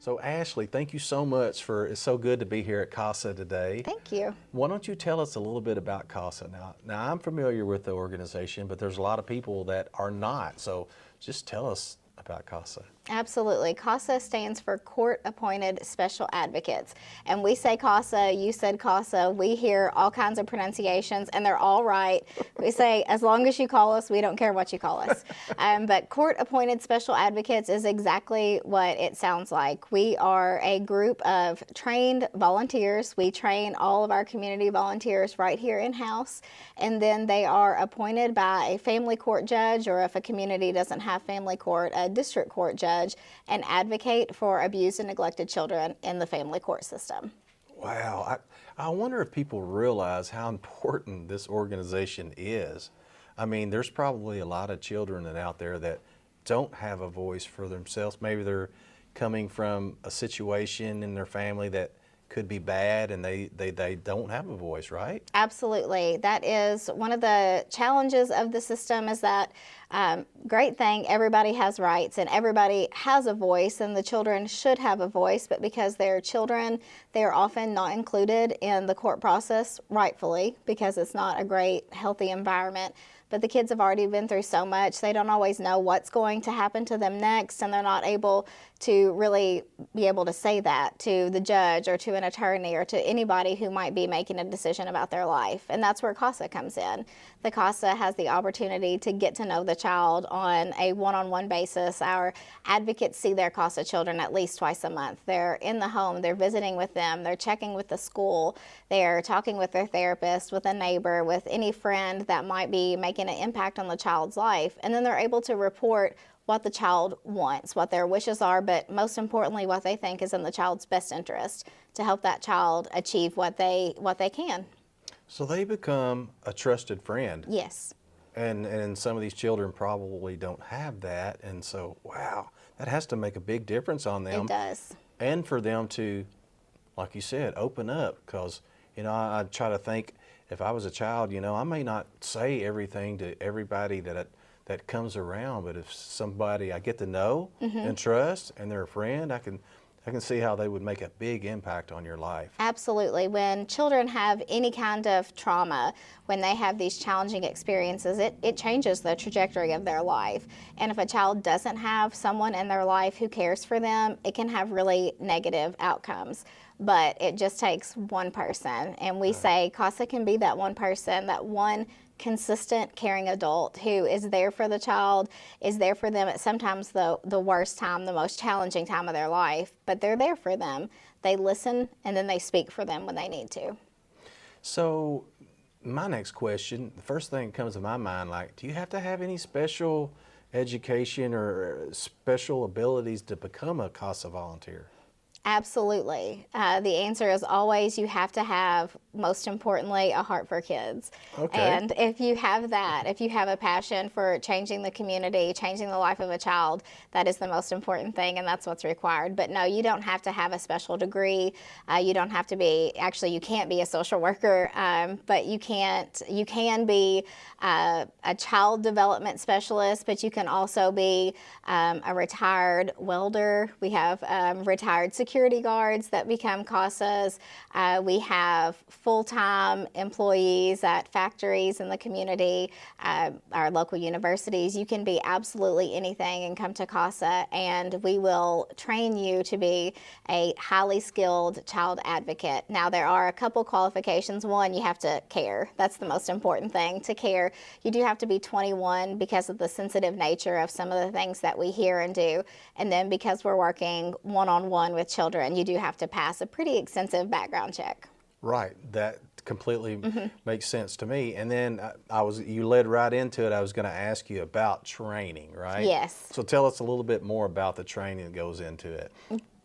So Ashley, thank you so much it's so good to be here at CASA today. Thank you. Why don't you tell us a little bit about CASA? Now I'm familiar with the organization, but there's a lot of people that are not. So just tell us about CASA. Absolutely. CASA stands for Court Appointed Special Advocates. And we say CASA, you said CASA. We hear all kinds of pronunciations, and they're all right. We say, as long as you call us, we don't care what you call us. But Court Appointed Special Advocates is exactly what it sounds like. We are a group of trained volunteers. We train all of our community volunteers right here in-house, and then they are appointed by a family court judge, or if a community doesn't have family court, a district court judge, and advocate for abused and neglected children in the family court system. Wow. I wonder if people realize how important this organization is. I mean, there's probably a lot of children out there that don't have a voice for themselves. Maybe they're coming from a situation in their family that could be bad, and they don't have a voice, right? Absolutely. That is one of the challenges of the system, is that great thing, everybody has rights and everybody has a voice, and the children should have a voice, but because they're children, they're often not included in the court process, rightfully, because it's not a great, healthy environment. But the kids have already been through so much, they don't always know what's going to happen to them next, and they're not able to really be able to say that to the judge or to an attorney or to anybody who might be making a decision about their life. And that's where CASA comes in. The CASA has the opportunity to get to know the child on a one-on-one basis. Our advocates see their CASA children at least twice a month. They're in the home, they're visiting with them, they're checking with the school, they're talking with their therapist, with a neighbor, with any friend that might be making an impact on the child's life. And then they're able to report what the child wants, what their wishes are, but most importantly, what they think is in the child's best interest to help that child achieve what they can. So they become a trusted friend. Yes. And some of these children probably don't have that. And so, wow, that has to make a big difference on them. It does. And for them to, like you said, open up. Because, I try to think, if I was a child, I may not say everything to everybody that comes around, but if somebody I get to know and trust, and they're a friend, I can see how they would make a big impact on your life. Absolutely. When children have any kind of trauma, when they have these challenging experiences, it changes the trajectory of their life. And if a child doesn't have someone in their life who cares for them, it can have really negative outcomes. But it just takes one person. And we say CASA can be that one person, that one consistent, caring adult who is there for the child, is there for them at sometimes the worst time, the most challenging time of their life, but they're there for them. They listen, and then they speak for them when they need to. So my next question, the first thing that comes to my mind, do you have to have any special education or special abilities to become a CASA volunteer? Absolutely. The answer is always you have to have, most importantly, a heart for kids. Okay. And if you have that, if you have a passion for changing the community, changing the life of a child, that is the most important thing, and that's what's required. But no, you don't have to have a special degree. You don't have to be, actually you can't be a social worker, but you can be a child development specialist, but you can also be a retired welder. We have retired security guards that become CASAs. We have full-time employees at factories in the community, our local universities. You can be absolutely anything and come to CASA, and we will train you to be a highly skilled child advocate. Now, there are a couple qualifications. One, you have to care. That's the most important thing, to care. You do have to be 21 because of the sensitive nature of some of the things that we hear and do. And then because we're working one-on-one with children, you do have to pass a pretty extensive background check. Right. That completely makes sense to me. And then you led right into it. I was going to ask you about training, right? Yes. So tell us a little bit more about the training that goes into it.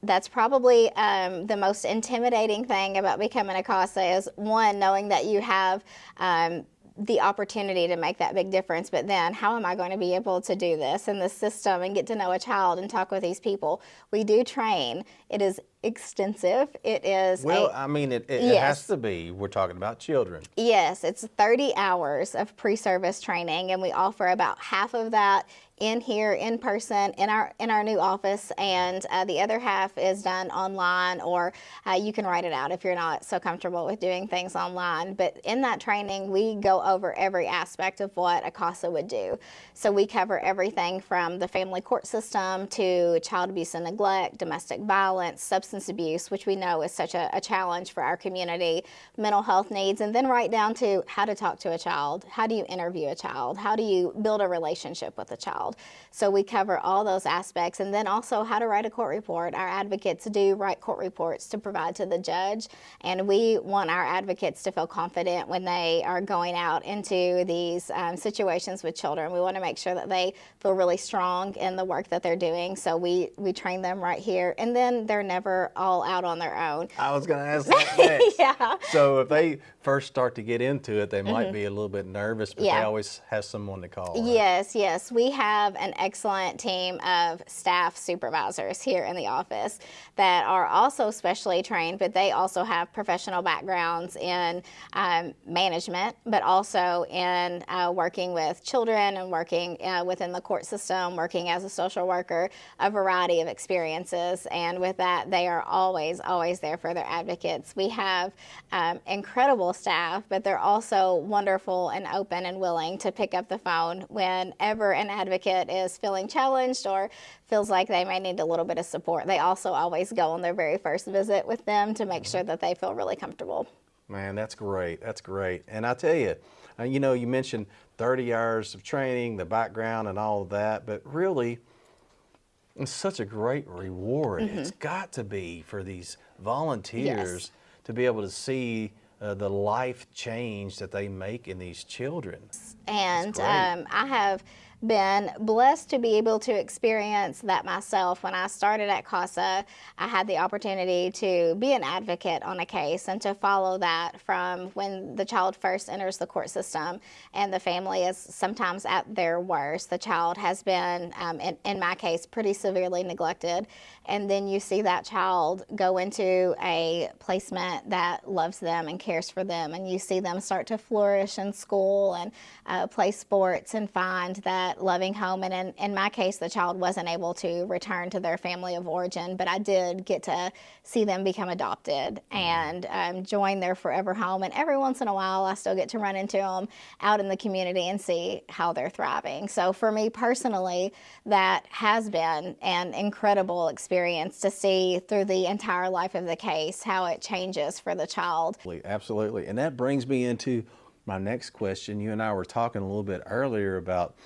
That's probably the most intimidating thing about becoming a CASA is, one, knowing that you have the opportunity to make that big difference, but then how am I going to be able to do this in the system and get to know a child and talk with these people? We do train. It is extensive. It is Well, I mean, it has Yes. to be. We're talking about children. Yes, it's 30 hours of pre-service training, and we offer about half of that in here in person in our new office, and the other half is done online, or you can write it out if you're not so comfortable with doing things online. But in that training, we go over every aspect of what a CASA would do. So we cover everything from the family court system to child abuse and neglect, domestic violence, substance abuse, which we know is such a challenge for our community, mental health needs, and then right down to how to talk to a child, how do you interview a child, how do you build a relationship with a child. So we cover all those aspects, and then also how to write a court report. Our advocates do write court reports to provide to the judge, and we want our advocates to feel confident when they are going out into these situations with children. We want to make sure that they feel really strong in the work that they're doing. So we train them right here, and then they're never all out on their own. I was going to ask that next. Yeah. So if they first start to get into it, they might be a little bit nervous, but they Yeah. always have someone to call. Right? Yes. We have an excellent team of staff supervisors here in the office that are also specially trained, but they also have professional backgrounds in management, but also in working with children and working within the court system, working as a social worker, a variety of experiences. And with that, they are always there for their advocates. We have incredible staff, but they're also wonderful and open and willing to pick up the phone whenever an advocate is feeling challenged or feels like they may need a little bit of support. They also always go on their very first visit with them to make sure that they feel really comfortable. Man, that's great. That's great. And I tell you, you mentioned 30 hours of training, the background and all of that, but really, it's such a great reward. It's got to be for these volunteers to be able to see the life change that they make in these children. And great. I have been blessed to be able to experience that myself. When I started at CASA, I had the opportunity to be an advocate on a case and to follow that from when the child first enters the court system and the family is sometimes at their worst. The child has been, in my case, pretty severely neglected. And then you see that child go into a placement that loves them and cares for them. And you see them start to flourish in school and play sports and find that loving home. And in my case, the child wasn't able to return to their family of origin, but I did get to see them become adopted and join their forever home. And every once in a while, I still get to run into them out in the community and see how they're thriving. So for me personally, that has been an incredible experience to see through the entire life of the case how it changes for the child. Absolutely. And that brings me into my next question. You and I were talking a little bit earlier about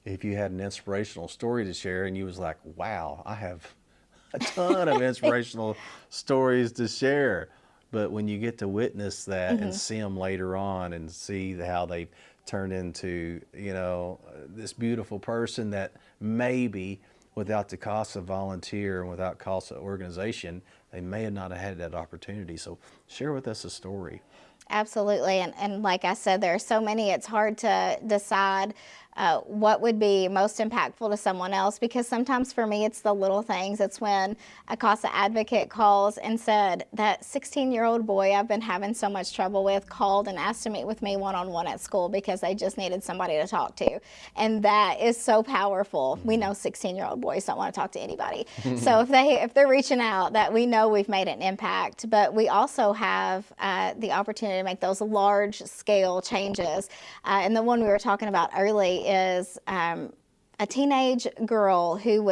if you had an inspirational story to share, and you was like, wow, I have a ton of inspirational stories to share. But when you get to witness that and see them later on and see how they've turned into, this beautiful person that maybe without the CASA volunteer and without CASA organization, they may have not have had that opportunity. So share with us a story. Absolutely. And like I said, there are so many, it's hard to decide what would be most impactful to someone else, because sometimes for me it's the little things. It's when a CASA advocate calls and said, that 16-year-old boy I've been having so much trouble with called and asked to meet with me one-on-one at school because they just needed somebody to talk to. And that is so powerful. We know 16-year-old boys don't want to talk to anybody. So if they're reaching out, that we know we've made an impact. But we also have the opportunity to make those large scale changes. And the one we were talking about early is a teenage girl who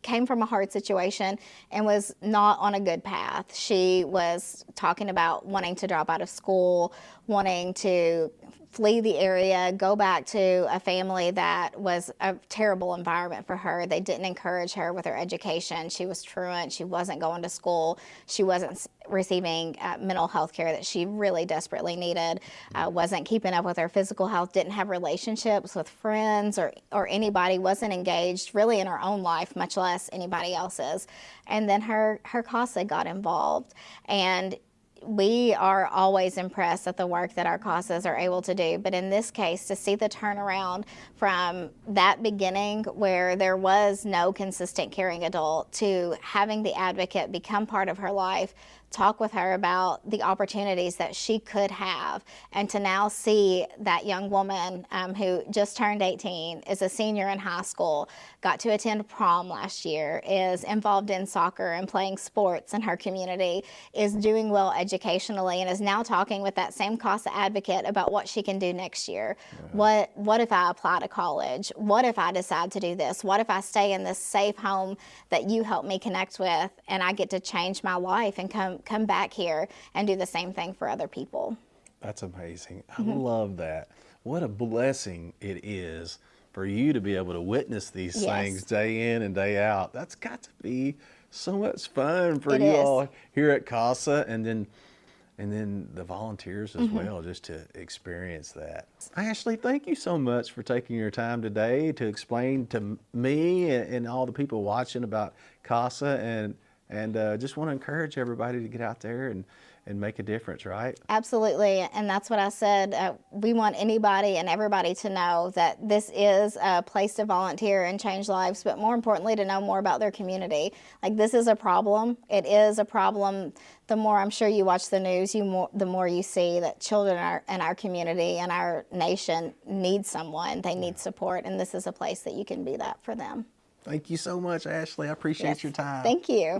came from a hard situation and was not on a good path. She was talking about wanting to drop out of school, wanting to flee the area, go back to a family that was a terrible environment for her. They didn't encourage her with her education. She was truant. She wasn't going to school. She wasn't receiving mental health care that she really desperately needed, wasn't keeping up with her physical health, didn't have relationships with friends or anybody, wasn't engaged really in her own life, much less anybody else's. And then her CASA got involved. And we are always impressed at the work that our CASAs are able to do. But in this case, to see the turnaround from that beginning where there was no consistent caring adult to having the advocate become part of her life, talk with her about the opportunities that she could have, and to now see that young woman who just turned 18, is a senior in high school, got to attend prom last year, is involved in soccer and playing sports in her community, is doing well educationally, and is now talking with that same CASA advocate about what she can do next year. Yeah. What if I apply to college? What if I decide to do this? What if I stay in this safe home that you helped me connect with, and I get to change my life and come back here and do the same thing for other people? That's amazing. I love that. What a blessing it is for you to be able to witness these Yes. things day in and day out. That's got to be so much fun for It you is. all here at CASA, and then the volunteers as well, just to experience that. Ashley, thank you so much for taking your time today to explain to me and all the people watching about CASA, and just want to encourage everybody to get out there and make a difference, right? Absolutely, and that's what I said. We want anybody and everybody to know that this is a place to volunteer and change lives, but more importantly, to know more about their community. Like, this is a problem. It is a problem. The more I'm sure you watch the news, the more you see that children in our community and our nation need someone. They need support, and this is a place that you can be that for them. Thank you so much, Ashley. I appreciate Yes. your time. Thank you.